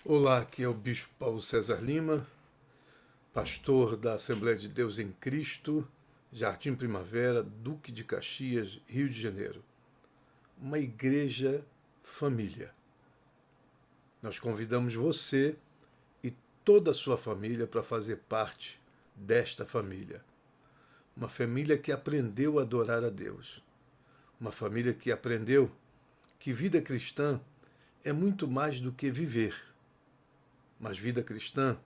Olá, aqui é o Bispo Paulo César Lima, pastor da Assembleia de Deus em Cristo, Jardim Primavera, Duque de Caxias, Rio de Janeiro. Uma igreja família. Nós convidamos você e toda a sua família para fazer parte desta família. Uma família que aprendeu a adorar a Deus. Uma família que aprendeu que vida cristã é muito mais do que viver. Mas vida cristã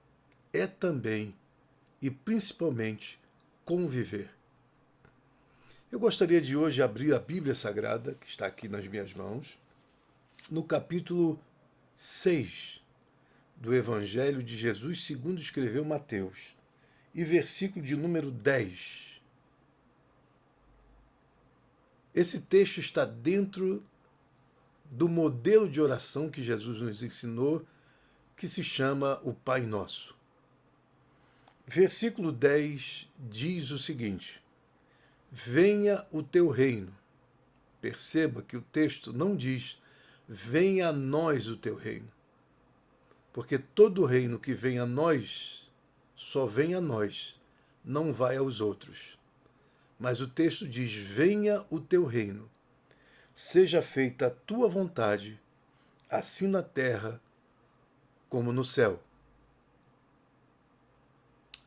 é também e principalmente conviver. Eu gostaria de hoje abrir a Bíblia Sagrada, que está aqui nas minhas mãos, no capítulo 6 do Evangelho de Jesus segundo escreveu Mateus, e versículo de número 10. Esse texto está dentro do modelo de oração que Jesus nos ensinou, que se chama o Pai Nosso. Versículo 10 diz o seguinte: venha o teu reino. Perceba que o texto não diz venha a nós o teu reino, porque todo reino que vem a nós só vem a nós, não vai aos outros. Mas o texto diz venha o teu reino, seja feita a tua vontade, assim na terra como no céu.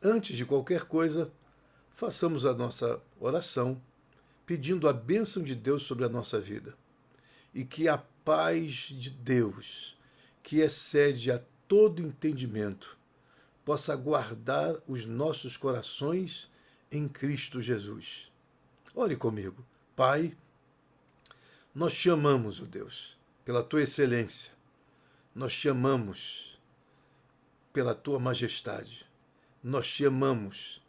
Antes de qualquer coisa, façamos a nossa oração, pedindo a bênção de Deus sobre a nossa vida. E que a paz de Deus, que excede a todo entendimento, possa guardar os nossos corações em Cristo Jesus. Ore comigo. Pai, nós te amamos, ó Deus, pela tua excelência. Nós te amamos pela tua majestade. Nós te amamos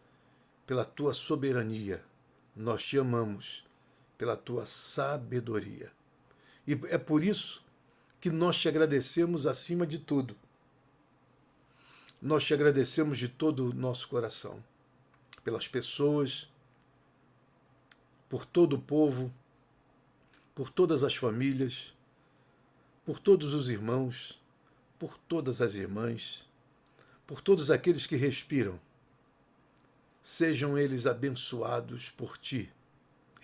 pela tua soberania. Nós te amamos pela tua sabedoria. E é por isso que nós te agradecemos acima de tudo. Nós te agradecemos de todo o nosso coração, pelas pessoas, por todo o povo, por todas as famílias, por todos os irmãos, por todas as irmãs, por todos aqueles que respiram. Sejam eles abençoados por ti,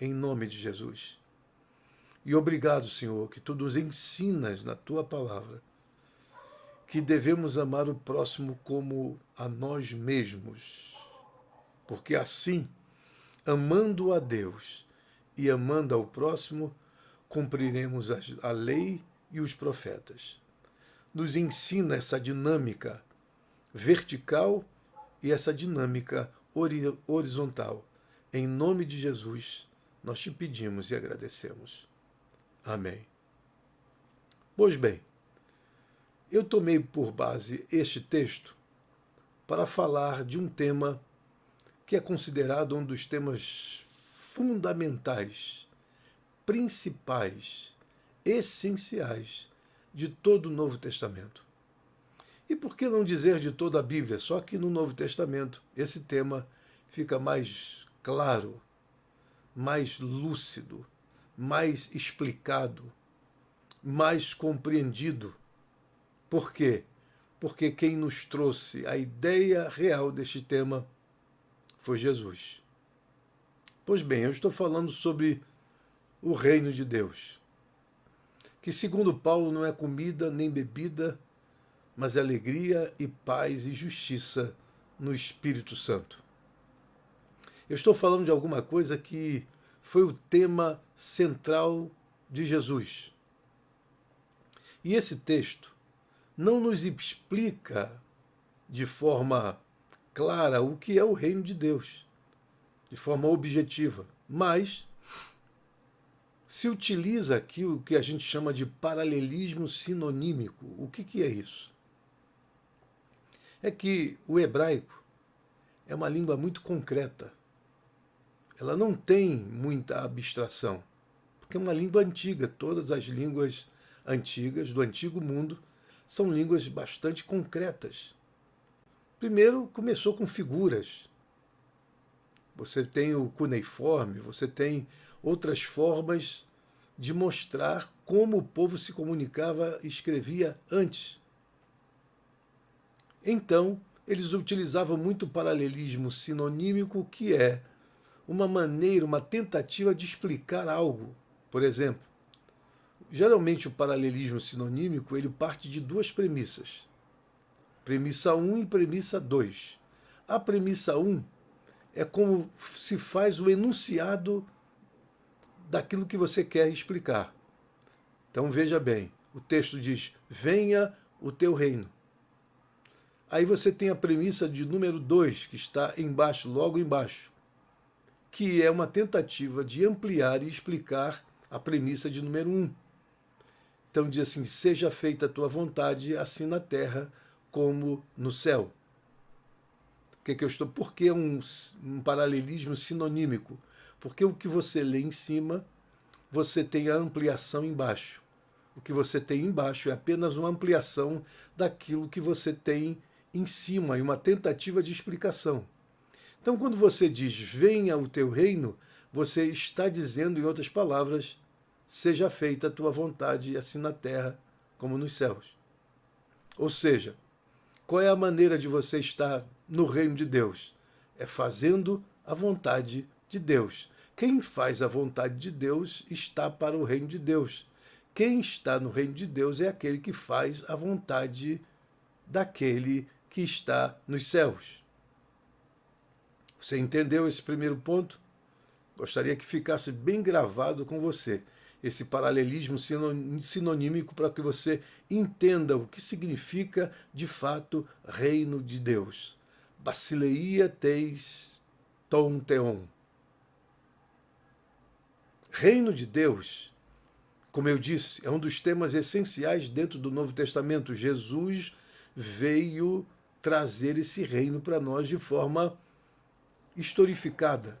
em nome de Jesus. E obrigado, Senhor, que tu nos ensinas na tua palavra que devemos amar o próximo como a nós mesmos, porque assim, amando a Deus e amando ao próximo, cumpriremos a lei e os profetas. Nos ensina essa dinâmica vertical e essa dinâmica horizontal. Em nome de Jesus, nós te pedimos e agradecemos. Amém. Pois bem, eu tomei por base este texto para falar de um tema que é considerado um dos temas fundamentais, principais, essenciais de todo o Novo Testamento. E por que não dizer de toda a Bíblia? Só que no Novo Testamento esse tema fica mais claro, mais lúcido, mais explicado, mais compreendido. Por quê? Porque quem nos trouxe a ideia real deste tema foi Jesus. Pois bem, eu estou falando sobre o reino de Deus, que segundo Paulo não é comida nem bebida, mas é alegria e paz e justiça no Espírito Santo. Eu estou falando de alguma coisa que foi o tema central de Jesus. E esse texto não nos explica de forma clara o que é o reino de Deus, de forma objetiva, mas se utiliza aqui o que a gente chama de paralelismo sinonímico. O que é isso? É que o hebraico é uma língua muito concreta. Ela não tem muita abstração, porque é uma língua antiga. Todas as línguas antigas do antigo mundo são línguas bastante concretas. Primeiro começou com figuras. Você tem o cuneiforme, você tem outras formas de mostrar como o povo se comunicava e escrevia antes. Então, eles utilizavam muito o paralelismo sinonímico, que é uma maneira, uma tentativa de explicar algo. Por exemplo, geralmente o paralelismo sinonímico ele parte de duas premissas. Premissa um e premissa 2. A premissa um é como se faz o enunciado daquilo que você quer explicar. Então veja bem, o texto diz: venha o teu reino. Aí você tem a premissa de número 2, que está embaixo, logo embaixo, que é uma tentativa de ampliar e explicar a premissa de número 1. Então diz assim: seja feita a tua vontade, assim na terra como no céu. Por que um paralelismo sinonímico? Porque o que você lê em cima, você tem a ampliação embaixo. O que você tem embaixo é apenas uma ampliação daquilo que você tem em cima e uma tentativa de explicação. Então, quando você diz venha o teu reino, você está dizendo, em outras palavras, seja feita a tua vontade, assim na terra como nos céus. Ou seja, qual é a maneira de você estar no reino de Deus? É fazendo a vontade de Deus. Quem faz a vontade de Deus está para o reino de Deus. Quem está no reino de Deus é aquele que faz a vontade daquele que está nos céus. Você entendeu esse primeiro ponto? Gostaria que ficasse bem gravado com você esse paralelismo sinonímico para que você entenda o que significa de fato reino de Deus. Basileia teis ton theon. Reino de Deus, como eu disse, é um dos temas essenciais dentro do Novo Testamento. Jesus veio trazer esse reino para nós de forma historificada,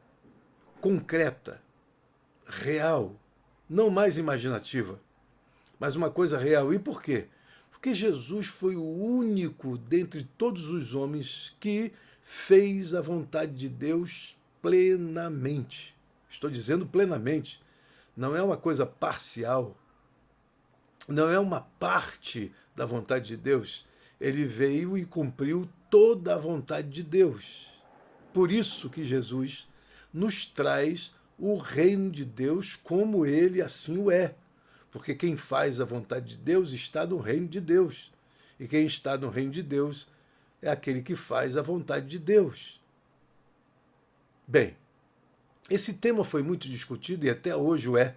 concreta, real, não mais imaginativa, mas uma coisa real. E por quê? Porque Jesus foi o único dentre todos os homens que fez a vontade de Deus plenamente. Estou dizendo plenamente. Não é uma coisa parcial, não é uma parte da vontade de Deus. Ele veio e cumpriu toda a vontade de Deus. Por isso que Jesus nos traz o reino de Deus como ele assim o é. Porque quem faz a vontade de Deus está no reino de Deus. E quem está no reino de Deus é aquele que faz a vontade de Deus. Bem, esse tema foi muito discutido e até hoje o é.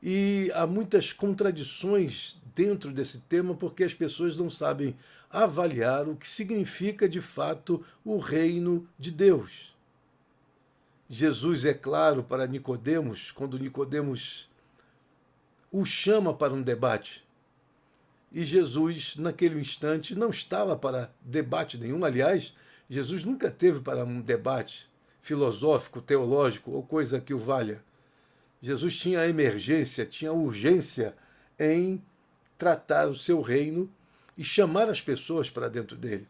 E há muitas contradições dentro desse tema porque as pessoas não sabem avaliar o que significa de fato o reino de Deus. Jesus é claro para Nicodemos, quando Nicodemos o chama para um debate. E Jesus, naquele instante, não estava para debate nenhum. Aliás, Jesus nunca teve para um debate filosófico, teológico ou coisa que o valha. Jesus tinha a emergência, tinha a urgência em tratar o seu reino e chamar as pessoas para dentro dele.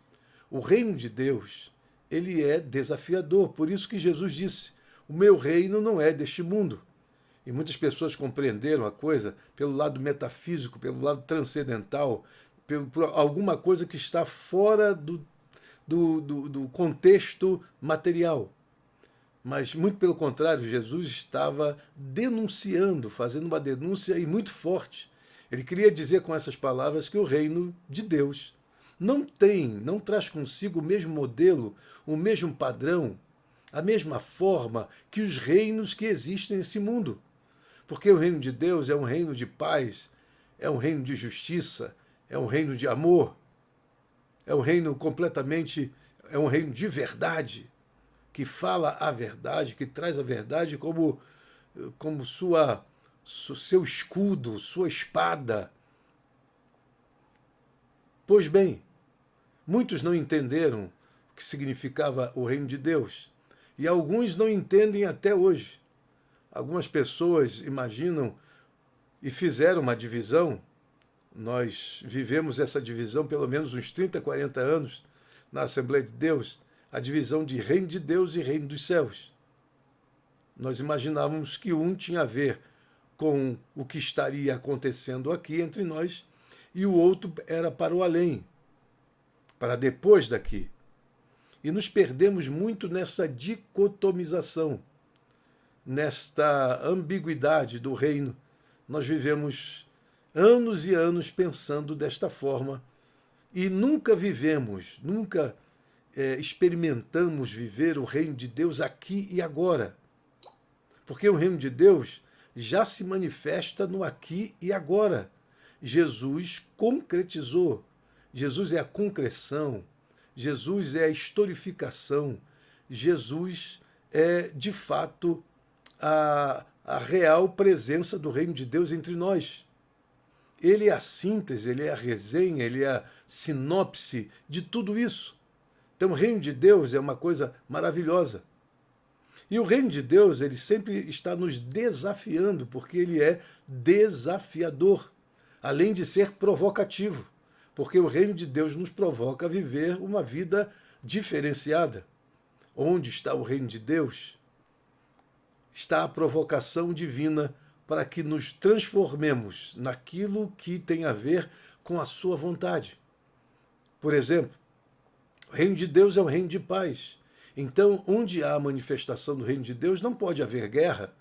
O reino de Deus, ele é desafiador. Por isso que Jesus disse: o meu reino não é deste mundo. E muitas pessoas compreenderam a coisa pelo lado metafísico, pelo lado transcendental, por alguma coisa que está fora do contexto material. Mas, muito pelo contrário, Jesus estava denunciando, fazendo uma denúncia e muito forte. Ele queria dizer com essas palavras que o reino de Deus não traz consigo o mesmo modelo, o mesmo padrão, a mesma forma que os reinos que existem nesse mundo. Porque o reino de Deus é um reino de paz, é um reino de justiça, é um reino de amor, é um reino é um reino de verdade, que fala a verdade, que traz a verdade como seu escudo, sua espada. Pois bem, muitos não entenderam o que significava o reino de Deus, e alguns não entendem até hoje. Algumas pessoas imaginam e fizeram uma divisão. Nós vivemos essa divisão pelo menos uns 30, 40 anos na Assembleia de Deus, a divisão de reino de Deus e reino dos céus. Nós imaginávamos que um tinha a ver com o que estaria acontecendo aqui entre nós e o outro era para o além. para depois daqui. E nos perdemos muito nessa dicotomização, nesta ambiguidade do reino. Nós vivemos anos e anos pensando desta forma e nunca vivemos, nunca experimentamos viver o reino de Deus aqui e agora. Porque o reino de Deus já se manifesta no aqui e agora. Jesus concretizou. Jesus é a concreção. Jesus é a historificação. Jesus é, de fato, a real presença do reino de Deus entre nós. Ele é a síntese, ele é a resenha, ele é a sinopse de tudo isso. Então, o reino de Deus é uma coisa maravilhosa. E o reino de Deus, ele sempre está nos desafiando, porque ele é desafiador, além de ser provocativo, porque o reino de Deus nos provoca a viver uma vida diferenciada. Onde está o reino de Deus? Está a provocação divina para que nos transformemos naquilo que tem a ver com a sua vontade. Por exemplo, o reino de Deus é um reino de paz. Então, onde há a manifestação do reino de Deus, não pode haver guerra.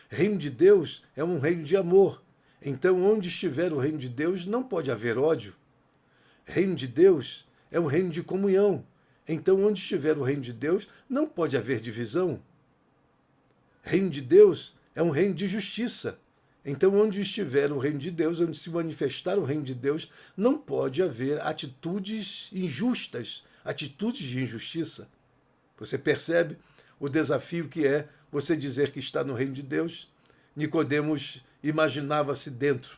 O reino de Deus é um reino de amor. Então, onde estiver o reino de Deus, não pode haver ódio. O reino de Deus é um reino de comunhão. Então, onde estiver o reino de Deus, não pode haver divisão. O reino de Deus é um reino de justiça. Então, onde estiver o reino de Deus, onde se manifestar o reino de Deus, não pode haver atitudes injustas, atitudes de injustiça. Você percebe o desafio que é você dizer que está no reino de Deus? Nicodemos imaginava-se dentro,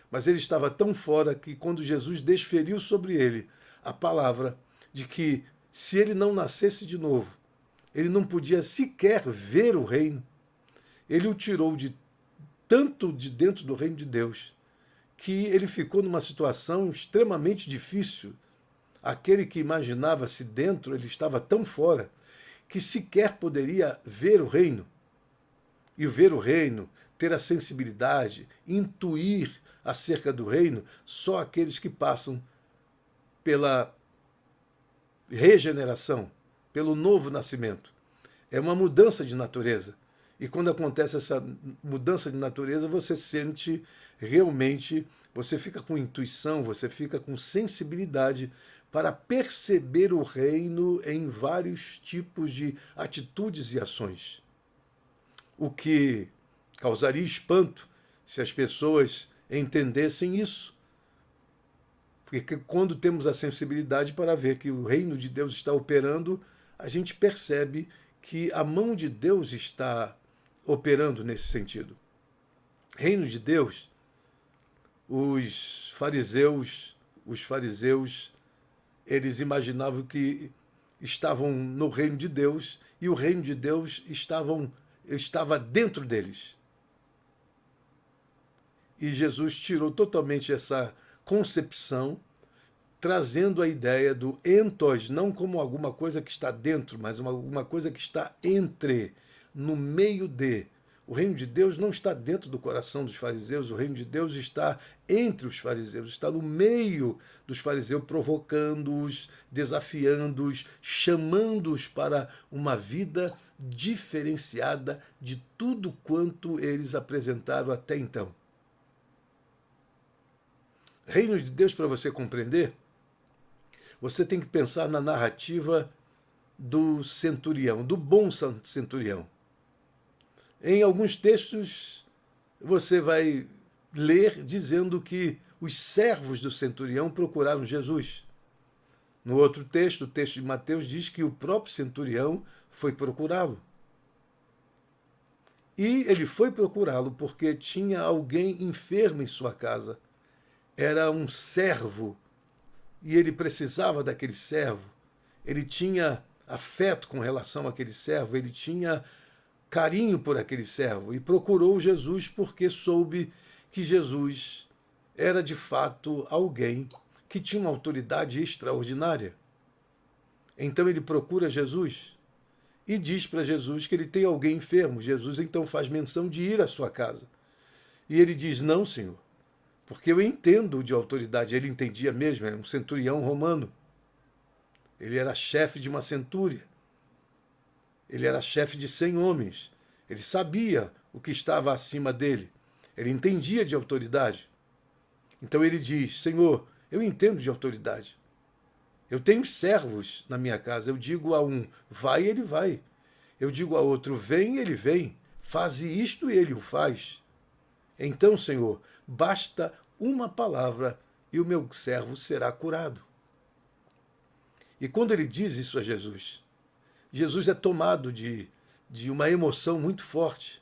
mas ele estava tão fora que quando Jesus desferiu sobre ele a palavra de que se ele não nascesse de novo, ele não podia sequer ver o reino, ele o tirou tanto de dentro do reino de Deus, que ele ficou numa situação extremamente difícil. Aquele que imaginava-se dentro, ele estava tão fora, que sequer poderia ver o reino. E ver o reino, ter a sensibilidade, intuir acerca do reino, só aqueles que passam pela regeneração, pelo novo nascimento. É uma mudança de natureza. E quando acontece essa mudança de natureza, você sente realmente, você fica com intuição, você fica com sensibilidade para perceber o reino em vários tipos de atitudes e ações. O que causaria espanto se as pessoas entendessem isso. Porque quando temos a sensibilidade para ver que o reino de Deus está operando, a gente percebe que a mão de Deus está operando nesse sentido. Reino de Deus, os fariseus, eles imaginavam que estavam no reino de Deus e o reino de Deus estava dentro deles. E Jesus tirou totalmente essa concepção, trazendo a ideia do entos, não como alguma coisa que está dentro, mas alguma coisa que está entre, no meio de. O reino de Deus não está dentro do coração dos fariseus, o reino de Deus está entre os fariseus, está no meio dos fariseus, provocando-os, desafiando-os, chamando-os para uma vida diferenciada de tudo quanto eles apresentaram até então. Reino de Deus, para você compreender, você tem que pensar na narrativa do centurião, do bom centurião. Em alguns textos, você vai ler dizendo que os servos do centurião procuraram Jesus. No outro texto, o texto de Mateus, diz que o próprio centurião foi procurá-lo. E ele foi procurá-lo porque tinha alguém enfermo em sua casa. Era um servo e ele precisava daquele servo. Ele tinha afeto com relação àquele servo, ele tinha carinho por aquele servo e procurou Jesus porque soube que Jesus era de fato alguém que tinha uma autoridade extraordinária. Então ele procura Jesus e diz para Jesus que ele tem alguém enfermo. Jesus então faz menção de ir à sua casa. E ele diz: não, Senhor, porque eu entendo de autoridade. Ele entendia mesmo, é um centurião romano. Ele era chefe de uma centúria. Ele era chefe de 100 homens. Ele sabia o que estava acima dele. Ele entendia de autoridade. Então ele diz: Senhor, eu entendo de autoridade. Eu tenho servos na minha casa. Eu digo a um, vai, ele vai. Eu digo a outro, vem, ele vem. Faze isto e ele o faz. Então, Senhor, basta uma palavra e o meu servo será curado. E quando ele diz isso a Jesus, Jesus é tomado de uma emoção muito forte.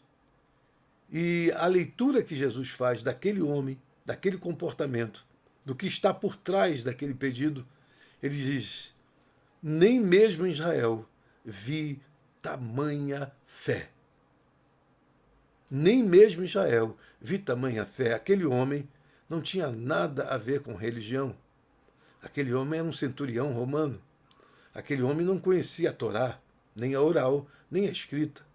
E a leitura que Jesus faz daquele homem, daquele comportamento, do que está por trás daquele pedido, ele diz: nem mesmo em Israel vi tamanha fé. Nem mesmo em Israel vi tamanha fé. Aquele homem não tinha nada a ver com religião. Aquele homem era um centurião romano. Aquele homem não conhecia a Torá, nem a oral, nem a escrita.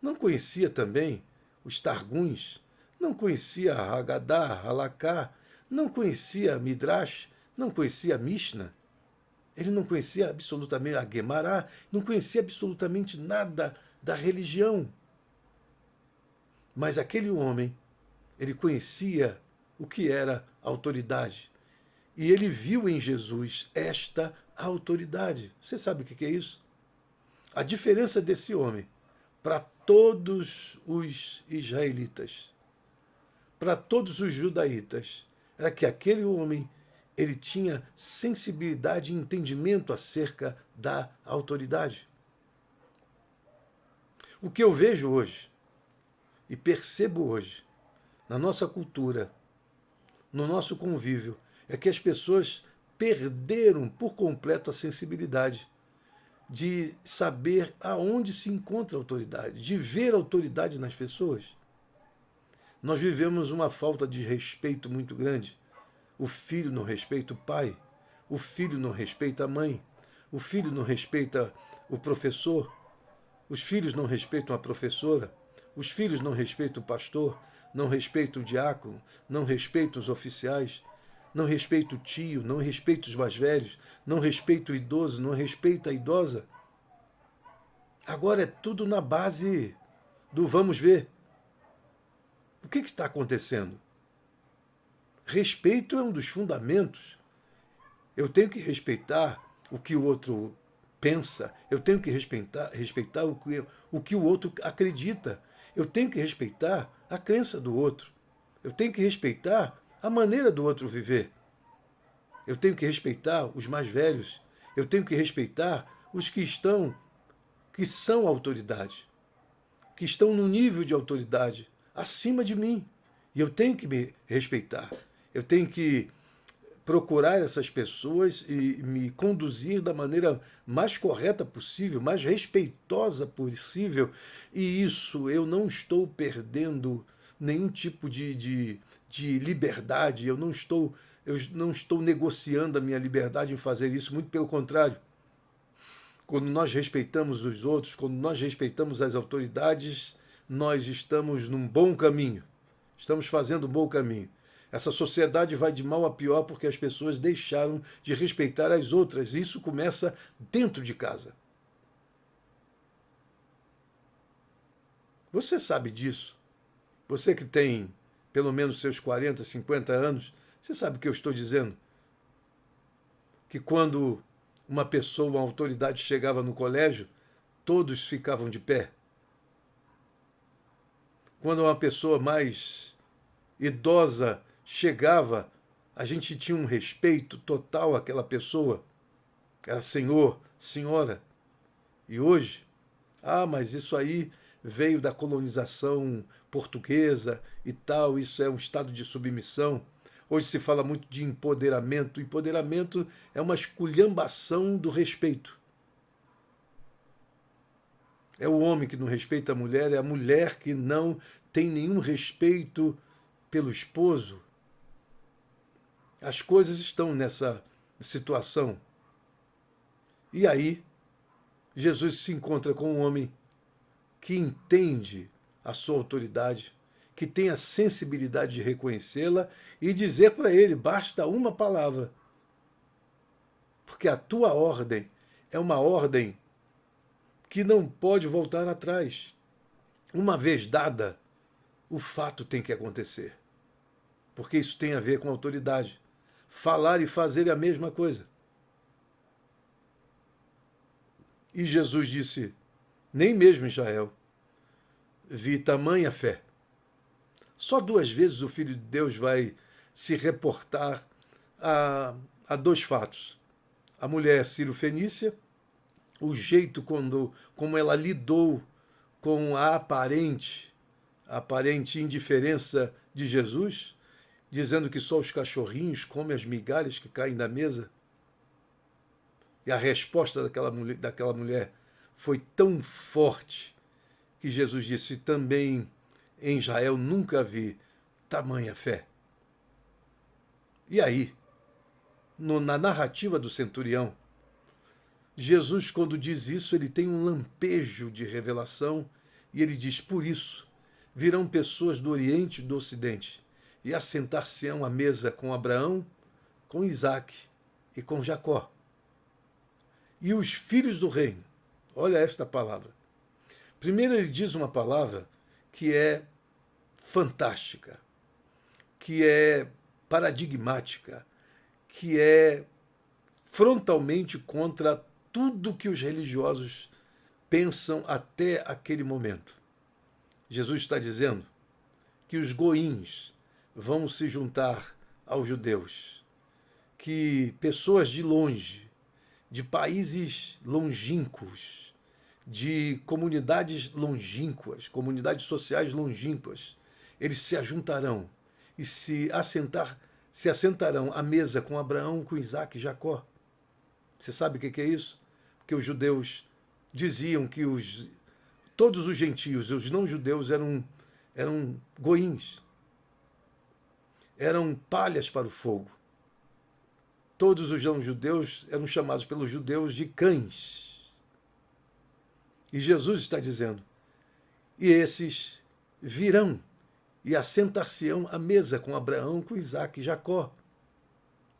Não conhecia também os Targuns, não conhecia a Haggadah, a Halaká, não conhecia a Midrash, não conhecia a Mishnah. Ele não conhecia absolutamente a Guemará, não conhecia absolutamente nada da religião. Mas aquele homem, ele conhecia o que era autoridade. E ele viu em Jesus esta autoridade. Você sabe o que é isso? A diferença desse homem para todos os israelitas, para todos os judaítas, era que aquele homem ele tinha sensibilidade e entendimento acerca da autoridade. O que eu vejo hoje e percebo hoje na nossa cultura, no nosso convívio, é que as pessoas perderam por completo a sensibilidade de saber aonde se encontra a autoridade, de ver a autoridade nas pessoas. Nós vivemos uma falta de respeito muito grande. O filho não respeita o pai, o filho não respeita a mãe, o filho não respeita o professor, os filhos não respeitam a professora, os filhos não respeitam o pastor, não respeitam o diácono, não respeitam os oficiais, não respeita o tio, não respeita os mais velhos, não respeita o idoso, não respeita a idosa. Agora é tudo na base do vamos ver. O que está acontecendo? Respeito é um dos fundamentos. Eu tenho que respeitar o que o outro pensa, eu tenho que respeitar o que o outro acredita, eu tenho que respeitar a crença do outro, eu tenho que respeitar a maneira do outro viver. Eu tenho que respeitar os mais velhos, eu tenho que respeitar os que são autoridade, que estão no nível de autoridade acima de mim. E eu tenho que me respeitar. Eu tenho que procurar essas pessoas e me conduzir da maneira mais correta possível, mais respeitosa possível. E isso eu não estou perdendo nenhum tipo de liberdade, eu não estou negociando a minha liberdade em fazer isso, muito pelo contrário. Quando nós respeitamos os outros, quando nós respeitamos as autoridades, nós estamos num bom caminho. Estamos fazendo um bom caminho. Essa sociedade vai de mal a pior porque as pessoas deixaram de respeitar as outras. E isso começa dentro de casa. Você sabe disso. Você que tem pelo menos seus 40, 50 anos, você sabe o que eu estou dizendo? Que quando uma pessoa, uma autoridade chegava no colégio, todos ficavam de pé. Quando uma pessoa mais idosa chegava, a gente tinha um respeito total àquela pessoa. Era senhor, senhora. E hoje, mas isso aí veio da colonização portuguesa e tal, isso é um estado de submissão. Hoje se fala muito de empoderamento. Empoderamento é uma esculhambação do respeito. É o homem que não respeita a mulher, é a mulher que não tem nenhum respeito pelo esposo. As coisas estão nessa situação. E aí, Jesus se encontra com um homem que entende a sua autoridade, que tem a sensibilidade de reconhecê-la e dizer para ele, basta uma palavra, porque a tua ordem é uma ordem que não pode voltar atrás. Uma vez dada, o fato tem que acontecer, porque isso tem a ver com autoridade. Falar e fazer é a mesma coisa. E Jesus disse: nem mesmo em Israel vi tamanha fé. Só 2 vezes o Filho de Deus vai se reportar a 2 fatos. A mulher Ciro-fenícia, o jeito como ela lidou com a aparente indiferença de Jesus, dizendo que só os cachorrinhos comem as migalhas que caem da mesa. E a resposta daquela mulher foi tão forte que Jesus disse: também em Israel nunca vi tamanha fé. E aí, na narrativa do centurião, Jesus, quando diz isso, ele tem um lampejo de revelação e ele diz: por isso virão pessoas do Oriente e do Ocidente e assentar-se-ão à mesa com Abraão, com Isaque e com Jacó. E os filhos do reino, olha esta palavra. Primeiro ele diz uma palavra que é fantástica, que é paradigmática, que é frontalmente contra tudo que os religiosos pensam até aquele momento. Jesus está dizendo que os goíns vão se juntar aos judeus, que pessoas de longe, de países longínquos, de comunidades longínquas, comunidades sociais longínquas, eles se ajuntarão e se assentarão à mesa com Abraão, com Isaque e Jacó. Você sabe o que é isso? Porque os judeus diziam que todos os gentios, os não-judeus, eram goíns, eram palhas para o fogo. Todos os não-judeus eram chamados pelos judeus de cães. E Jesus está dizendo: e esses virão e assentar-se-ão à mesa com Abraão, com Isaque e Jacó.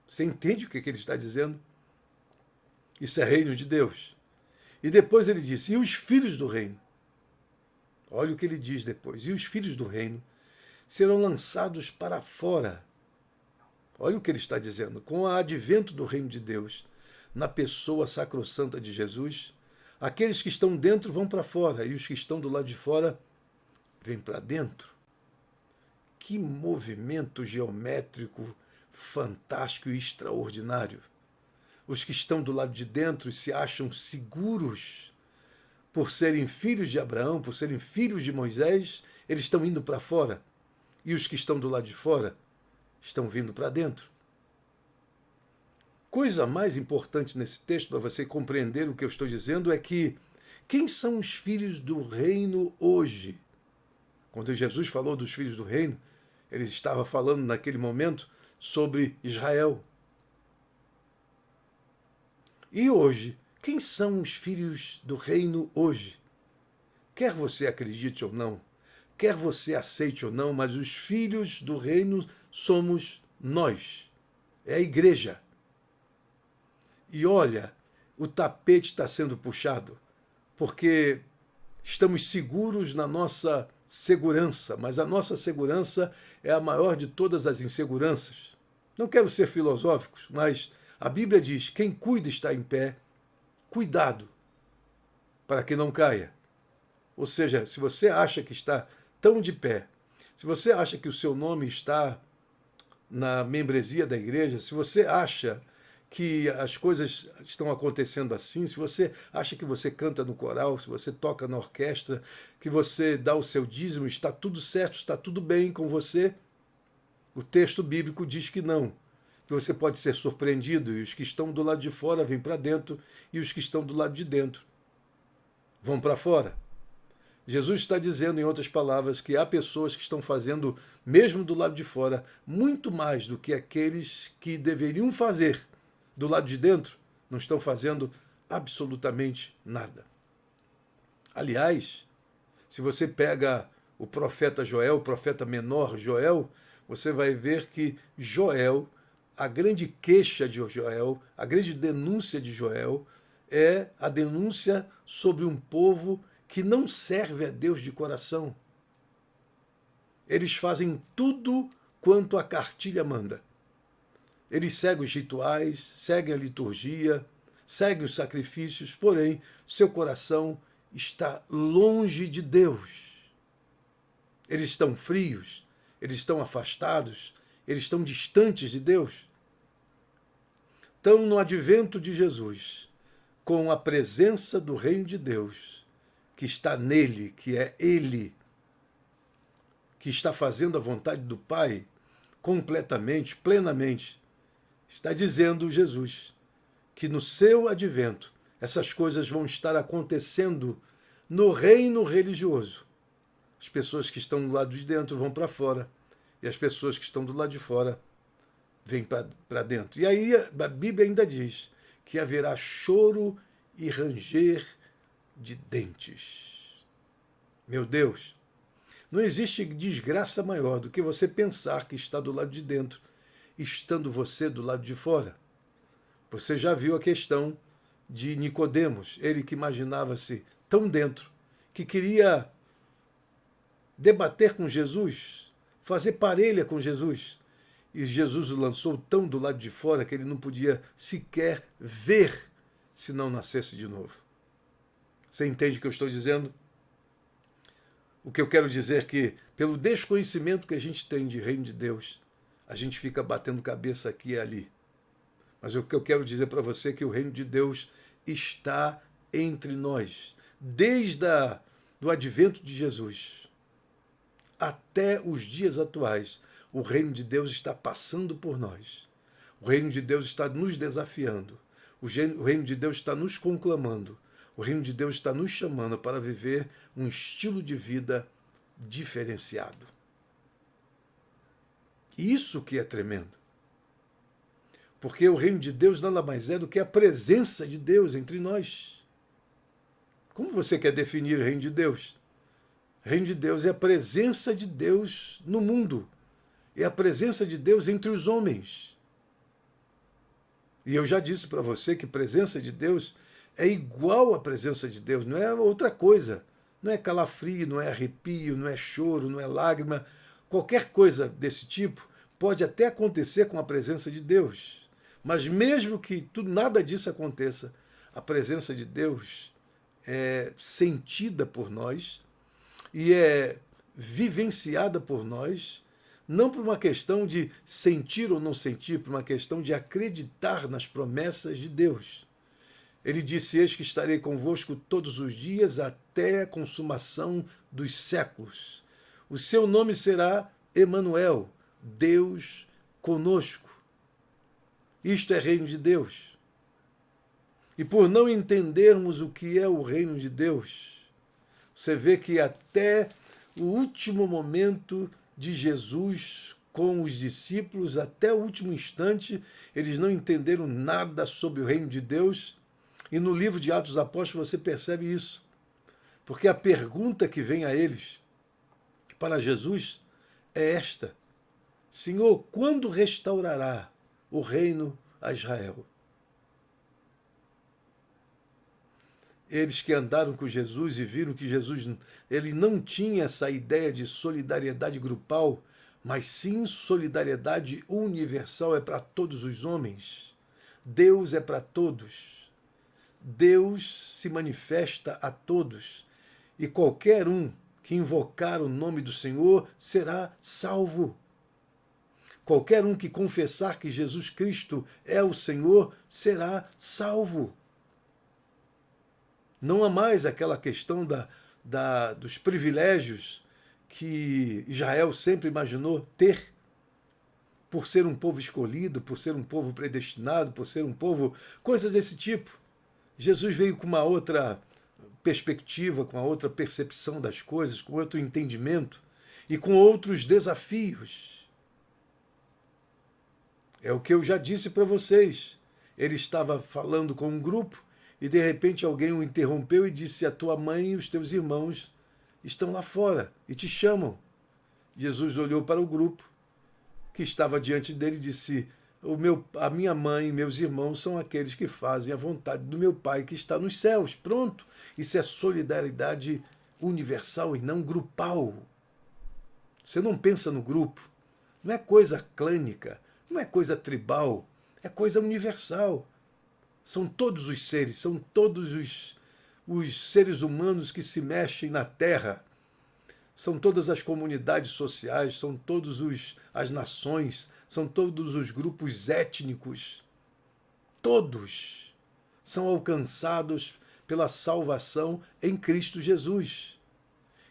Você entende o que ele está dizendo? Isso é reino de Deus. E depois ele disse: e os filhos do reino? Olha o que ele diz depois: e os filhos do reino serão lançados para fora. Olha o que ele está dizendo. Com o advento do reino de Deus, na pessoa sacrossanta de Jesus, aqueles que estão dentro vão para fora e os que estão do lado de fora vêm para dentro. Que movimento geométrico fantástico e extraordinário. Os que estão do lado de dentro se acham seguros por serem filhos de Abraão, por serem filhos de Moisés, eles estão indo para fora. E os que estão do lado de fora estão vindo para dentro. Coisa mais importante nesse texto, para você compreender o que eu estou dizendo, é que quem são os filhos do reino hoje? Quando Jesus falou dos filhos do reino, ele estava falando naquele momento sobre Israel. E hoje, quem são os filhos do reino hoje? Quer você acredite ou não, quer você aceite ou não, mas os filhos do reino somos nós. É a igreja. E olha, o tapete está sendo puxado, porque estamos seguros na nossa segurança, mas a nossa segurança é a maior de todas as inseguranças. Não quero ser filosófico, mas a Bíblia diz: quem cuida está em pé, cuidado para que não caia. Ou seja, se você acha que está tão de pé, se você acha que o seu nome está na membresia da igreja, se você acha que as coisas estão acontecendo assim, se você acha que você canta no coral, se você toca na orquestra, que você dá o seu dízimo, está tudo certo, está tudo bem com você, o texto bíblico diz que não, que você pode ser surpreendido e os que estão do lado de fora vêm para dentro e os que estão do lado de dentro vão para fora. Jesus está dizendo, em outras palavras, que há pessoas que estão fazendo, mesmo do lado de fora, muito mais do que aqueles que deveriam fazer do lado de dentro, não estão fazendo absolutamente nada. Aliás, se você pega o profeta Joel, o profeta menor Joel, você vai ver que Joel, a grande queixa de Joel, a grande denúncia de Joel, é a denúncia sobre um povo que não serve a Deus de coração. Eles fazem tudo quanto a cartilha manda. Eles seguem os rituais, seguem a liturgia, seguem os sacrifícios, porém, seu coração está longe de Deus. Eles estão frios, eles estão afastados, eles estão distantes de Deus. Então, no advento de Jesus, com a presença do reino de Deus, que está nele, que é ele, que está fazendo a vontade do Pai completamente, plenamente, está dizendo Jesus que no seu advento essas coisas vão estar acontecendo no reino religioso. As pessoas que estão do lado de dentro vão para fora e as pessoas que estão do lado de fora vêm para dentro. E aí a Bíblia ainda diz que haverá choro e ranger de dentes. Meu Deus, não existe desgraça maior do que você pensar que está do lado de dentro, estando você do lado de fora. Você já viu a questão de Nicodemos, ele que imaginava-se tão dentro, que queria debater com Jesus, fazer parelha com Jesus. E Jesus o lançou tão do lado de fora que ele não podia sequer ver se não nascesse de novo. Você entende o que eu estou dizendo? O que eu quero dizer é que, pelo desconhecimento que a gente tem de reino de Deus, a gente fica batendo cabeça aqui e ali. Mas o que eu quero dizer para você é que o reino de Deus está entre nós. Desde o advento de Jesus até os dias atuais, o reino de Deus está passando por nós. O reino de Deus está nos desafiando. O reino de Deus está nos conclamando. O reino de Deus está nos chamando para viver um estilo de vida diferenciado. Isso que é tremendo. Porque o reino de Deus nada mais é do que a presença de Deus entre nós. Como você quer definir o reino de Deus? O reino de Deus é a presença de Deus no mundo. É a presença de Deus entre os homens. E eu já disse para você que a presença de Deus é igual à presença de Deus, não é outra coisa. Não é calafrio, não é arrepio, não é choro, não é lágrima. Qualquer coisa desse tipo pode até acontecer com a presença de Deus. Mas mesmo que nada disso aconteça, a presença de Deus é sentida por nós e é vivenciada por nós, não por uma questão de sentir ou não sentir, por uma questão de acreditar nas promessas de Deus. Ele disse: eis que estarei convosco todos os dias até a consumação dos séculos. O seu nome será Emanuel, Deus conosco. Isto é reino de Deus. E por não entendermos o que é o reino de Deus, você vê que até o último momento de Jesus com os discípulos, até o último instante, eles não entenderam nada sobre o reino de Deus. E no livro de Atos dos Apóstolos você percebe isso. Porque a pergunta que vem a eles, para Jesus, é esta: Senhor, quando restaurará o reino a Israel? Eles que andaram com Jesus e viram que Jesus ele não tinha essa ideia de solidariedade grupal, mas sim solidariedade universal, é para todos os homens. Deus é para todos. Deus se manifesta a todos. E qualquer um que invocar o nome do Senhor será salvo. Qualquer um que confessar que Jesus Cristo é o Senhor será salvo. Não há mais aquela questão dos privilégios que Israel sempre imaginou ter, por ser um povo escolhido, por ser um povo predestinado, por ser um povo... coisas desse tipo. Jesus veio com uma outra perspectiva, com uma outra percepção das coisas, com outro entendimento e com outros desafios. É o que eu já disse para vocês. Ele estava falando com um grupo e, de repente, alguém o interrompeu e disse: a tua mãe e os teus irmãos estão lá fora e te chamam. Jesus olhou para o grupo que estava diante dele e disse: a minha mãe e meus irmãos são aqueles que fazem a vontade do meu Pai que está nos céus. Pronto. Isso é solidariedade universal e não grupal. Você não pensa no grupo. Não é coisa clânica, não é coisa tribal, é coisa universal. São todos os seres, são todos os seres humanos que se mexem na Terra. São todas as comunidades sociais, são todas as nações, são todos os grupos étnicos. Todos são alcançados pela salvação em Cristo Jesus.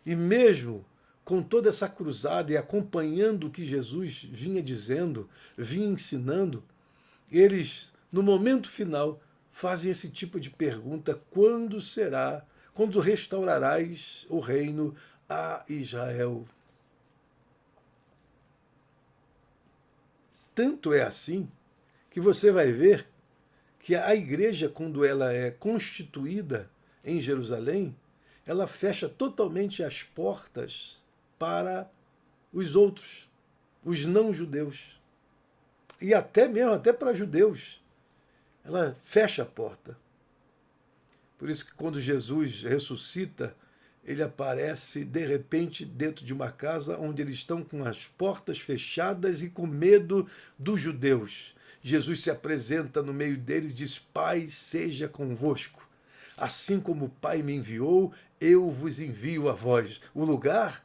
E mesmo com toda essa cruzada e acompanhando o que Jesus vinha dizendo, vinha ensinando, eles, no momento final, fazem esse tipo de pergunta: quando será, quando restaurarás o reino a Israel? Tanto é assim que você vai ver que a igreja, quando ela é constituída em Jerusalém, ela fecha totalmente as portas para os outros, os não-judeus. E até mesmo, até para judeus. Ela fecha a porta. Por isso que quando Jesus ressuscita, ele aparece de repente dentro de uma casa onde eles estão com as portas fechadas e com medo dos judeus. Jesus se apresenta no meio deles e diz: Pai seja convosco. Assim como o Pai me enviou, eu vos envio a vós. O lugar,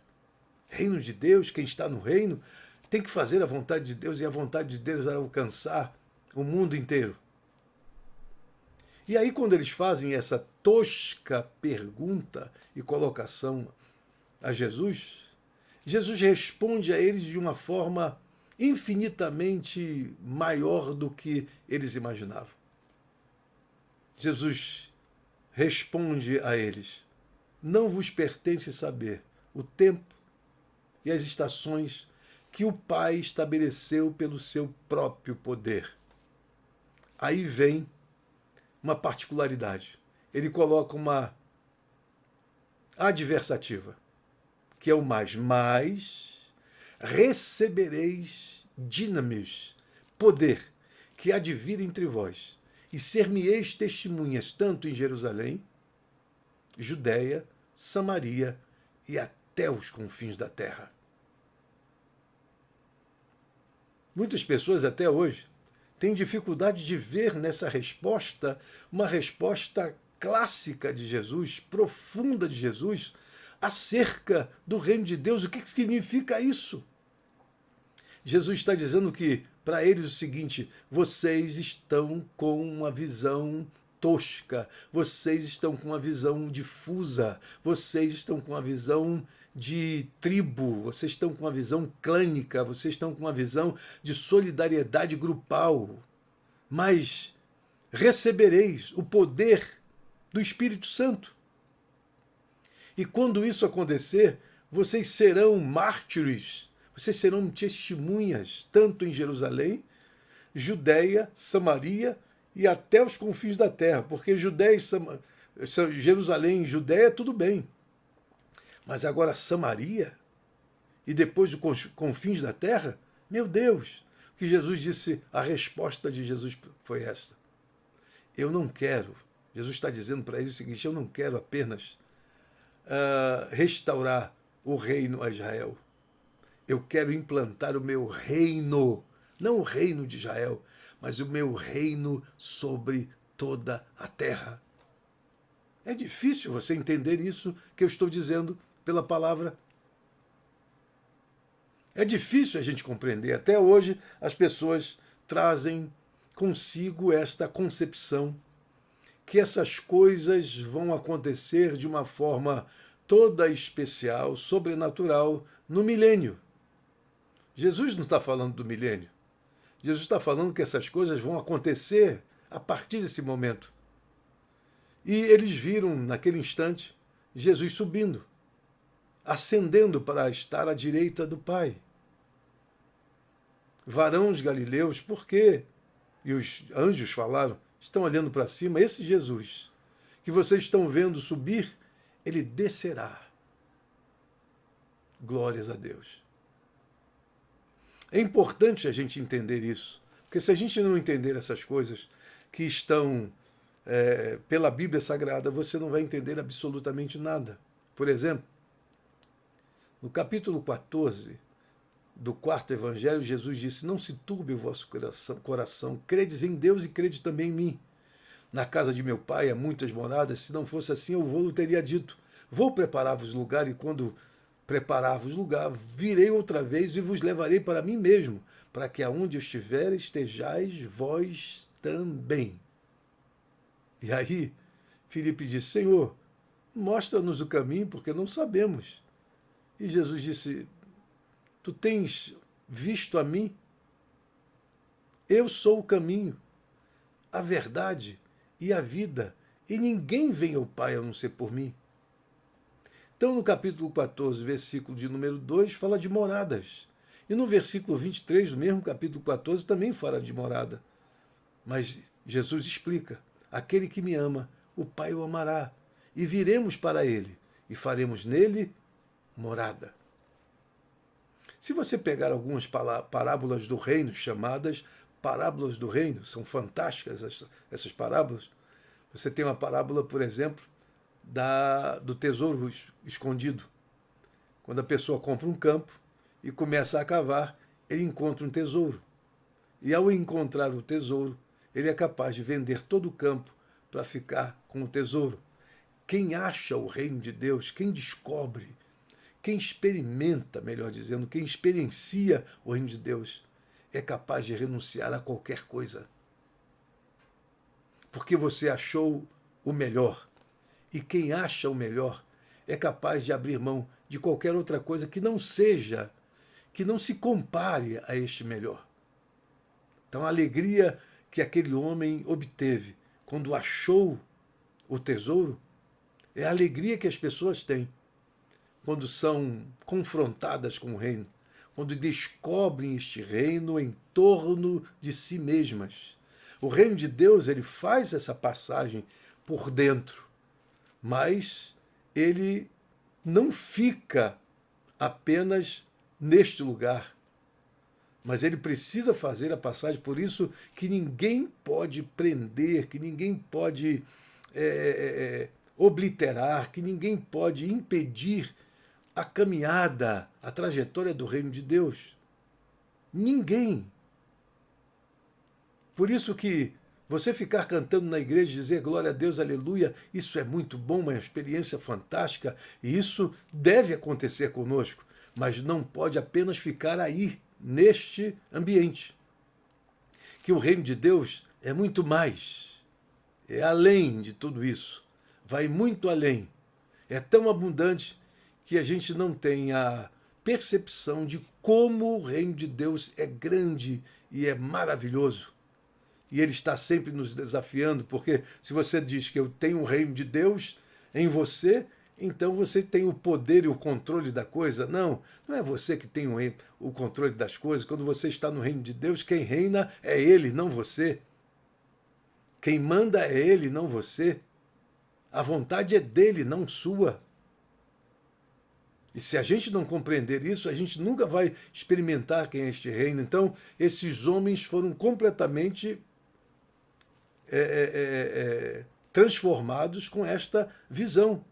reino de Deus, quem está no reino, tem que fazer a vontade de Deus, e a vontade de Deus é alcançar o mundo inteiro. E aí, quando eles fazem essa tosca pergunta e colocação a Jesus, Jesus responde a eles de uma forma infinitamente maior do que eles imaginavam. Jesus responde a eles: não vos pertence saber o tempo e as estações que o Pai estabeleceu pelo seu próprio poder. Aí vem uma particularidade. Ele coloca uma adversativa, que é o mais. Mas recebereis dinamis, poder, que há de vir entre vós, e ser-me-eis testemunhas, tanto em Jerusalém, Judéia, Samaria e até os confins da terra. Muitas pessoas até hoje têm dificuldade de ver nessa resposta uma resposta clássica de Jesus, profunda de Jesus, acerca do reino de Deus. O que significa isso? Jesus está dizendo que, para eles, o seguinte: vocês estão com uma visão tosca, vocês estão com uma visão difusa, vocês estão com uma visão de tribo, vocês estão com uma visão clânica, vocês estão com uma visão de solidariedade grupal. Mas recebereis o poder do Espírito Santo. E quando isso acontecer, vocês serão mártires, vocês serão testemunhas, tanto em Jerusalém, Judéia, Samaria e até os confins da terra. Porque Jerusalém e Judéia, tudo bem. Mas agora Samaria e depois os confins da terra, meu Deus, o que Jesus disse, a resposta de Jesus foi essa: eu não quero, Jesus está dizendo para eles o seguinte: eu não quero apenas restaurar o reino a Israel. Eu quero implantar o meu reino, não o reino de Israel, mas o meu reino sobre toda a terra. É difícil você entender isso que eu estou dizendo pela palavra. É difícil a gente compreender. Até hoje as pessoas trazem consigo esta concepção que essas coisas vão acontecer de uma forma toda especial, sobrenatural, no milênio. Jesus não está falando do milênio. Jesus está falando que essas coisas vão acontecer a partir desse momento. E eles viram, naquele instante, Jesus subindo, ascendendo para estar à direita do Pai. Varões galileus, por quê? E os anjos falaram, estão olhando para cima, esse Jesus que vocês estão vendo subir, ele descerá. Glórias a Deus. É importante a gente entender isso, Porque se a gente não entender essas coisas que estão pela Bíblia Sagrada, você não vai entender absolutamente nada. Por exemplo, no capítulo 14 do quarto evangelho, Jesus disse: não se turbe o vosso coração, credes em Deus e crede também em mim. Na casa de meu pai há muitas moradas, se não fosse assim eu vou teria dito: vou preparar-vos lugar, e quando preparar-vos lugar, virei outra vez e vos levarei para mim mesmo, para que aonde eu estiver estejais vós também. E aí, Filipe disse: Senhor, mostra-nos o caminho, porque não sabemos. E Jesus disse: tu tens visto a mim? Eu sou o caminho, a verdade e a vida, e ninguém vem ao Pai a não ser por mim. Então, no capítulo 14, versículo de número 2, fala de moradas. E no versículo 23 do mesmo capítulo 14 também fala de morada. Mas Jesus explica: aquele que me ama, o Pai o amará, e viremos para ele, e faremos nele morada. Se você pegar algumas parábolas do reino, chamadas parábolas do reino, são fantásticas essas parábolas. Você tem uma parábola, por exemplo, do tesouro escondido. Quando a pessoa compra um campo e começa a cavar, ele encontra um tesouro. E ao encontrar o tesouro, ele é capaz de vender todo o campo para ficar com o tesouro. Quem acha o reino de Deus, quem descobre, quem experimenta, melhor dizendo, quem experiencia o reino de Deus, é capaz de renunciar a qualquer coisa. Porque você achou o melhor. E quem acha o melhor é capaz de abrir mão de qualquer outra coisa que não seja, que não se compare a este melhor. Então a alegria que aquele homem obteve quando achou o tesouro é a alegria que as pessoas têm quando são confrontadas com o reino, quando descobrem este reino em torno de si mesmas. O reino de Deus, ele faz essa passagem por dentro, mas ele não fica apenas neste lugar, mas ele precisa fazer a passagem, por isso que ninguém pode prender, que ninguém pode obliterar, que ninguém pode impedir a caminhada, a trajetória do reino de Deus. Ninguém. Por isso que você ficar cantando na igreja e dizer glória a Deus, aleluia, isso é muito bom, uma experiência fantástica, e isso deve acontecer conosco, mas não pode apenas ficar aí, neste ambiente. Que o reino de Deus é muito mais, é além de tudo isso, vai muito além, é tão abundante que a gente não tem a percepção de como o reino de Deus é grande e é maravilhoso. E ele está sempre nos desafiando, porque se você diz que eu tenho o reino de Deus em você, então você tem o poder e o controle da coisa. Não, não é você que tem o controle das coisas. Quando você está no reino de Deus, quem reina é ele, não você. Quem manda é ele, não você. A vontade é dele, não sua. E se a gente não compreender isso, a gente nunca vai experimentar quem é este reino. Então, esses homens foram completamente transformados com esta visão.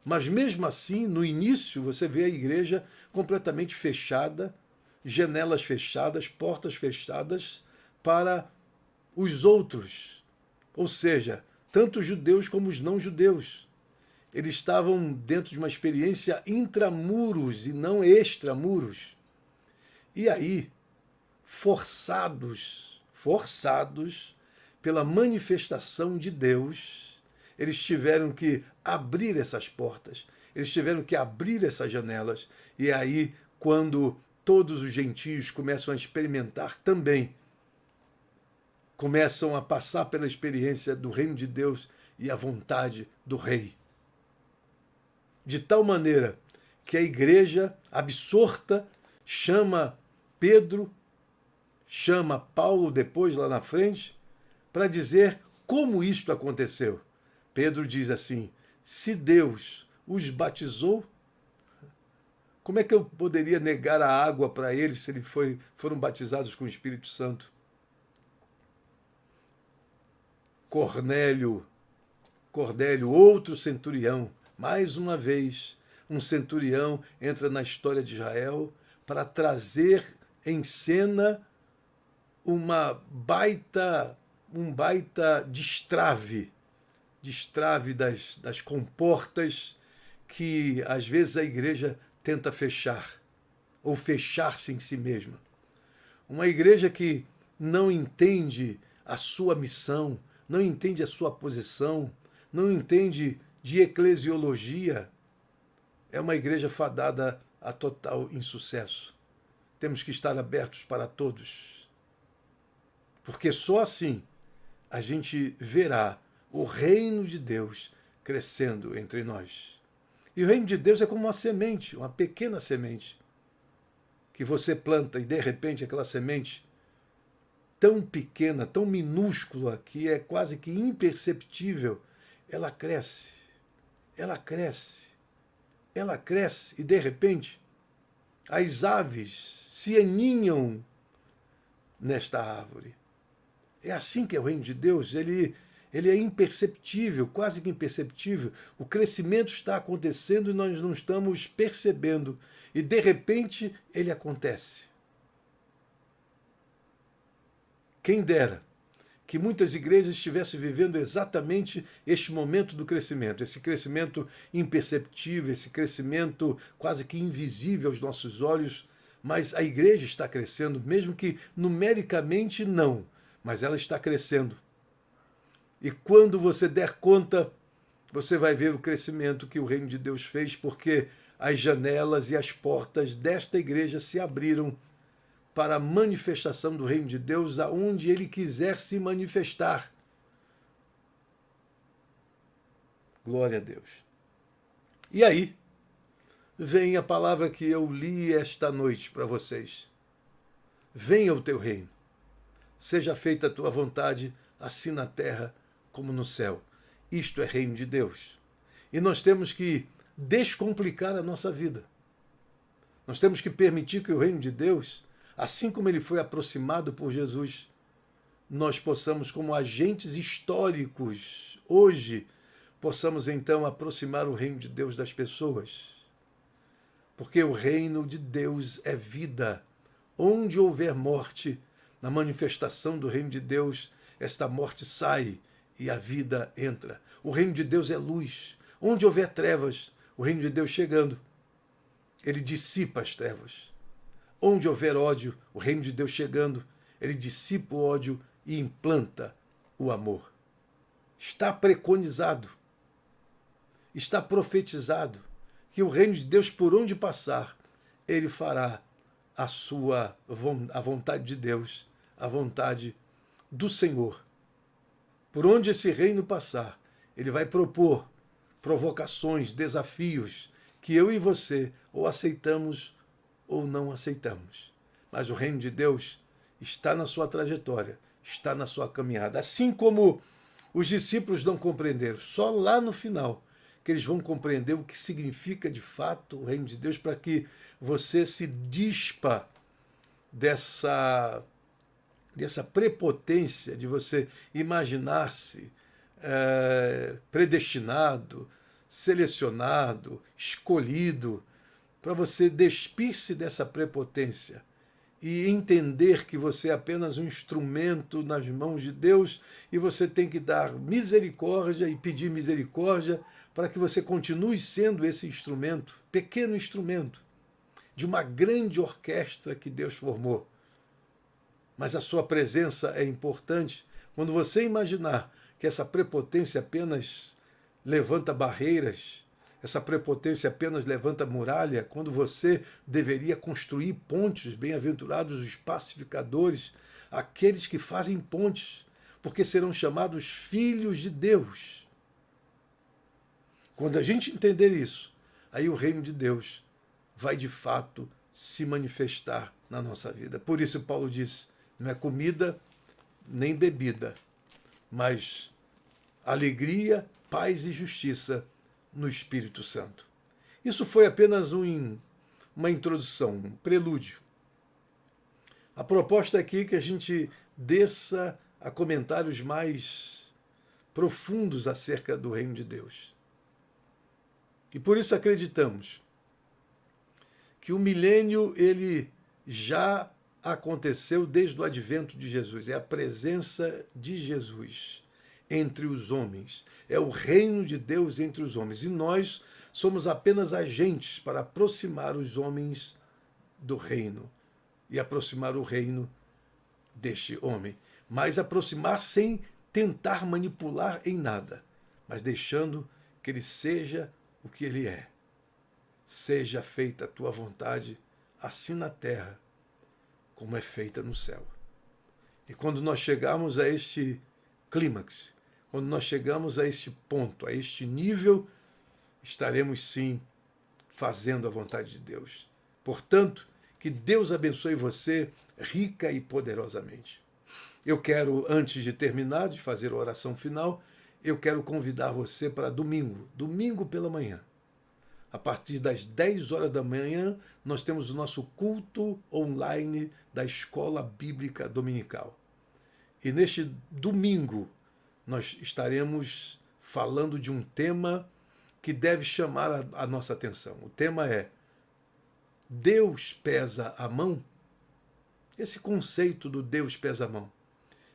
Mas mesmo assim, no início, você vê a igreja completamente fechada, janelas fechadas, portas fechadas para os outros. Ou seja, tanto os judeus como os não-judeus. Eles estavam dentro de uma experiência intramuros e não extramuros. E aí, forçados pela manifestação de Deus, eles tiveram que abrir essas portas, eles tiveram que abrir essas janelas. E é aí, quando todos os gentios começam a experimentar também, começam a passar pela experiência do reino de Deus e a vontade do rei. De tal maneira que a igreja, absorta, chama Pedro, chama Paulo depois lá na frente, para dizer como isto aconteceu. Pedro diz assim: se Deus os batizou, como é que eu poderia negar a água para eles se eles foram batizados com o Espírito Santo? Cornélio, outro centurião, mais uma vez, um centurião entra na história de Israel para trazer em cena um baita destrave das comportas que às vezes a igreja tenta fechar, ou fechar-se em si mesma. Uma igreja que não entende a sua missão, não entende a sua posição, não entende de eclesiologia, é uma igreja fadada a total insucesso. Temos que estar abertos para todos, porque só assim a gente verá o reino de Deus crescendo entre nós. E o reino de Deus é como uma semente, uma pequena semente, que você planta e de repente aquela semente tão pequena, tão minúscula, que é quase que imperceptível, ela cresce, ela cresce, ela cresce e de repente as aves se aninham nesta árvore. É assim que é o reino de Deus, ele é imperceptível, quase que imperceptível. O crescimento está acontecendo e nós não estamos percebendo. E de repente ele acontece. Quem dera que muitas igrejas estivessem vivendo exatamente este momento do crescimento, esse crescimento imperceptível, esse crescimento quase que invisível aos nossos olhos, mas a igreja está crescendo, mesmo que numericamente não, mas ela está crescendo. E quando você der conta, você vai ver o crescimento que o reino de Deus fez, porque as janelas e as portas desta igreja se abriram para a manifestação do reino de Deus aonde ele quiser se manifestar. Glória a Deus. E aí, vem a palavra que eu li esta noite para vocês. Venha o teu reino. Seja feita a tua vontade, assim na terra como no céu. Isto é reino de Deus. E nós temos que descomplicar a nossa vida. Nós temos que permitir que o reino de Deus, assim como ele foi aproximado por Jesus, nós possamos, como agentes históricos, hoje, possamos então aproximar o reino de Deus das pessoas. Porque o reino de Deus é vida. Onde houver morte, na manifestação do reino de Deus, esta morte sai e a vida entra. O reino de Deus é luz. Onde houver trevas, o reino de Deus chegando, ele dissipa as trevas. Onde houver ódio, o reino de Deus chegando, ele dissipa o ódio e implanta o amor. Está preconizado, está profetizado que o reino de Deus, por onde passar, ele fará a vontade de Deus, a vontade do Senhor. Por onde esse reino passar, ele vai propor provocações, desafios, que eu e você ou aceitamos ou não aceitamos. Mas o reino de Deus está na sua trajetória, está na sua caminhada. Assim como os discípulos não compreenderam, só lá no final que eles vão compreender o que significa de fato o reino de Deus, para que você se dispa dessa prepotência de você imaginar-se predestinado, selecionado, escolhido, para você despir-se dessa prepotência e entender que você é apenas um instrumento nas mãos de Deus e você tem que dar misericórdia e pedir misericórdia para que você continue sendo esse instrumento, pequeno instrumento, de uma grande orquestra que Deus formou. Mas a sua presença é importante. Quando você imaginar que essa prepotência apenas levanta barreiras, essa prepotência apenas levanta muralha, quando você deveria construir pontes, bem-aventurados os pacificadores, aqueles que fazem pontes, porque serão chamados filhos de Deus. Quando a gente entender isso, aí o reino de Deus vai de fato se manifestar na nossa vida. Por isso Paulo diz, não é comida nem bebida, mas alegria, paz e justiça no Espírito Santo. Isso foi apenas uma introdução, um prelúdio. A proposta aqui é que a gente desça a comentários mais profundos acerca do reino de Deus. E por isso acreditamos que o milênio ele já aconteceu desde o advento de Jesus. É a presença de Jesus entre os homens. É o reino de Deus entre os homens. E nós somos apenas agentes para aproximar os homens do reino e aproximar o reino deste homem. Mas aproximar sem tentar manipular em nada, mas deixando que ele seja o que ele é. Seja feita a tua vontade, assim na terra, como é feita no céu. E quando nós chegarmos a este clímax, quando nós chegamos a este ponto, a este nível, estaremos sim fazendo a vontade de Deus. Portanto, que Deus abençoe você rica e poderosamente. Eu quero, antes de terminar, de fazer a oração final, eu quero convidar você para domingo pela manhã. A partir das 10 horas da manhã, nós temos o nosso culto online da Escola Bíblica Dominical. E neste domingo, nós estaremos falando de um tema que deve chamar a nossa atenção. O tema é: Deus pesa a mão? Esse conceito do Deus pesa a mão.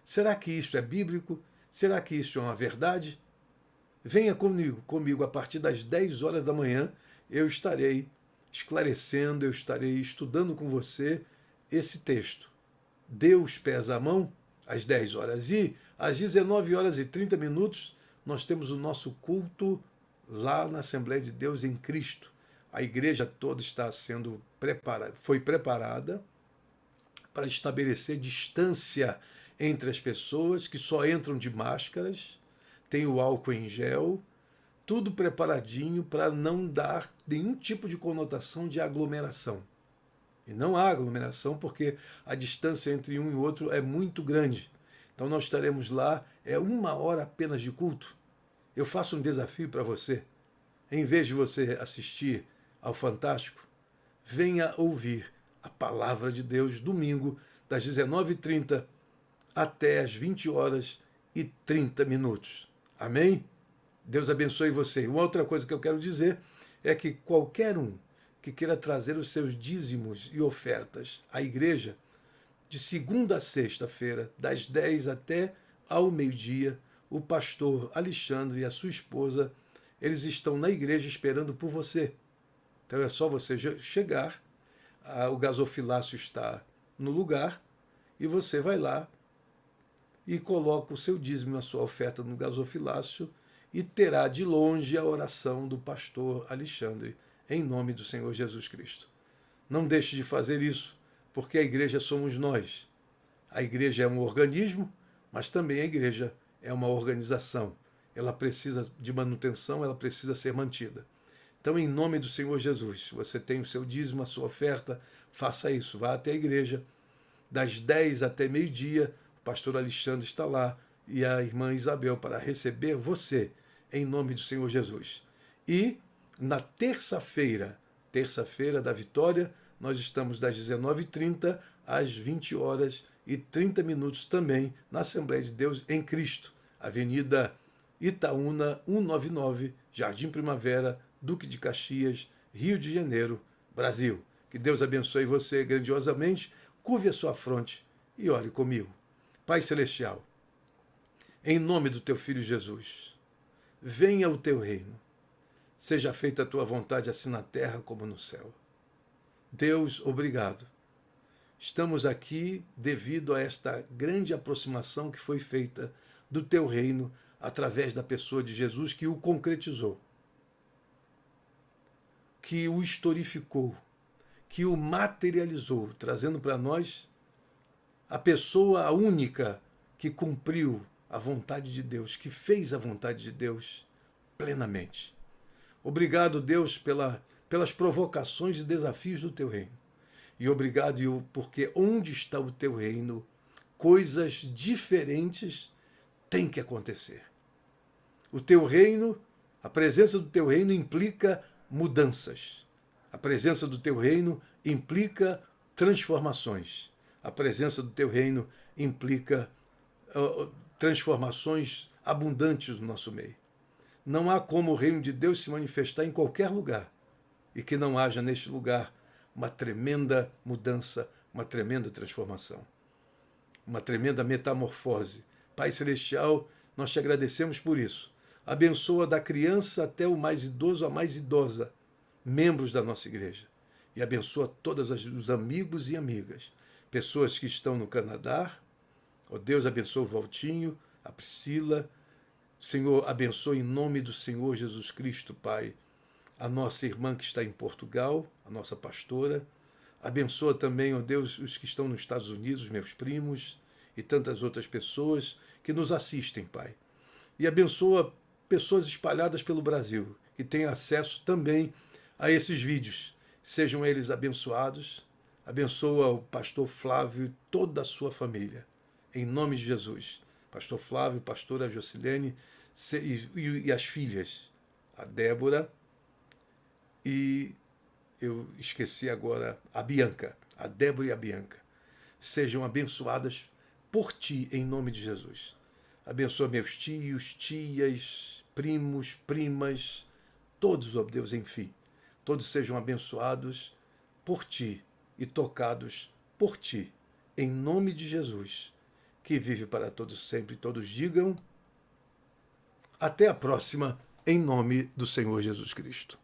Será que isso é bíblico? Será que isso é uma verdade? Venha comigo a partir das 10 horas da manhã. Eu estarei esclarecendo, eu estarei estudando com você esse texto. Deus pesa a mão às 10 horas. E às 19 horas e 30 minutos, nós temos o nosso culto lá na Assembleia de Deus em Cristo. A igreja toda está sendo preparada, foi preparada para estabelecer distância entre as pessoas, que só entram de máscaras, tem o álcool em gel, tudo preparadinho para não dar nenhum tipo de conotação de aglomeração. E não há aglomeração porque a distância entre um e outro é muito grande. Então nós estaremos lá, é 1 hora apenas de culto. Eu faço um desafio para você. Em vez de você assistir ao Fantástico, venha ouvir a palavra de Deus domingo, das 19h30 até as 20 horas e 30 minutos. Amém? Deus abençoe você. Uma outra coisa que eu quero dizer é que qualquer um que queira trazer os seus dízimos e ofertas à igreja, de segunda a sexta-feira, das 10 até ao meio-dia, o pastor Alexandre e a sua esposa, eles estão na igreja esperando por você. Então é só você chegar, o gasofilácio está no lugar, e você vai lá e coloca o seu dízimo, a sua oferta no gasofilácio, e terá de longe a oração do pastor Alexandre, em nome do Senhor Jesus Cristo. Não deixe de fazer isso, porque a igreja somos nós. A igreja é um organismo, mas também a igreja é uma organização. Ela precisa de manutenção, ela precisa ser mantida. Então, em nome do Senhor Jesus, se você tem o seu dízimo, a sua oferta, faça isso. Vá até a igreja, das 10 até meio-dia, o pastor Alexandre está lá e a irmã Isabel para receber você, em nome do Senhor Jesus. E na terça-feira da vitória, nós estamos das 19h30 às 20 horas e 30 minutos também na Assembleia de Deus em Cristo, Avenida Itaúna 199, Jardim Primavera, Duque de Caxias, Rio de Janeiro, Brasil. Que Deus abençoe você grandiosamente, curve a sua fronte e ore comigo. Pai Celestial, em nome do teu Filho Jesus, venha o teu reino, seja feita a tua vontade assim na terra como no céu. Deus, obrigado. Estamos aqui devido a esta grande aproximação que foi feita do teu reino através da pessoa de Jesus, que o concretizou, que o historificou, que o materializou, trazendo para nós a pessoa única que cumpriu a vontade de Deus, que fez a vontade de Deus plenamente. Obrigado, Deus, pelas provocações e desafios do teu reino. E obrigado porque onde está o teu reino, coisas diferentes têm que acontecer. O teu reino, a presença do teu reino implica mudanças. A presença do teu reino implica transformações. A presença do teu reino implica transformações abundantes no nosso meio. Não há como o reino de Deus se manifestar em qualquer lugar e que não haja neste lugar uma tremenda mudança, uma tremenda transformação, uma tremenda metamorfose. Pai Celestial, nós te agradecemos por isso. Abençoa da criança até o mais idoso, a mais idosa, membros da nossa igreja. E abençoa todos os amigos e amigas, pessoas que estão no Canadá. Ó Deus, abençoa o Valtinho, a Priscila. Senhor, abençoa em nome do Senhor Jesus Cristo, Pai, a nossa irmã que está em Portugal, a nossa pastora. Abençoa também, ó Deus, os que estão nos Estados Unidos, meus primos e tantas outras pessoas que nos assistem, Pai. E abençoa pessoas espalhadas pelo Brasil, que têm acesso também a esses vídeos. Sejam eles abençoados. Abençoa o pastor Flávio e toda a sua família. Em nome de Jesus. Pastor Flávio, pastora Jocilene e as filhas, a Débora e eu esqueci agora a Bianca, a Débora e a Bianca. Sejam abençoadas por ti, em nome de Jesus. Abençoa meus tios, tias, primos, primas, todos, ó Deus, enfim. Todos sejam abençoados por ti e tocados por ti, em nome de Jesus, que vive para todos sempre. Todos digam até a próxima, em nome do Senhor Jesus Cristo.